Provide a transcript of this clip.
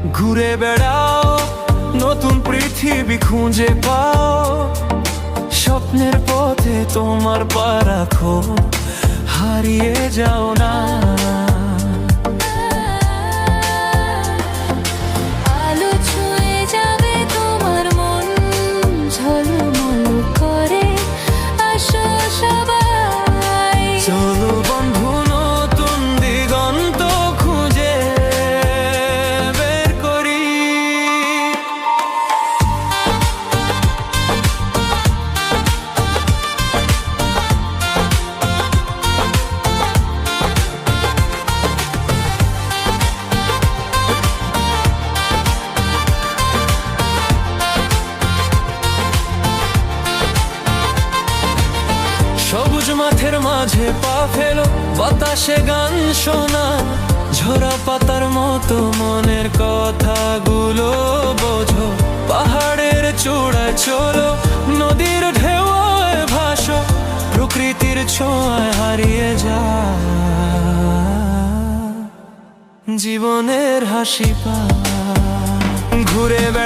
ঘুরে বেড়াও, নতুন পৃথিবী খুঁজে পাও, স্বপ্নের পথে তোমার পা রাখো, হারিয়ে যাও না। আলো ছুঁয়ে যাবে তোমার মন, ঝলমল করে আসো সবাই। চলো বন্ধু, নতুন দিগন্ত খুঁজে বের করি। সবুজ মাঠের মাঝে পা ফেলো, বাতাসে গান শোনা, ঝরা পাতার মতো মনের কথাগুলো বোঝো। পাহাড়ের চূড়ায় চলো, নদীর ঢেউয়ে ভাসো, প্রকৃতির ছোঁয়ায় হারিয়ে যা জীবনের হাসি পা। ঘুরে বেড়া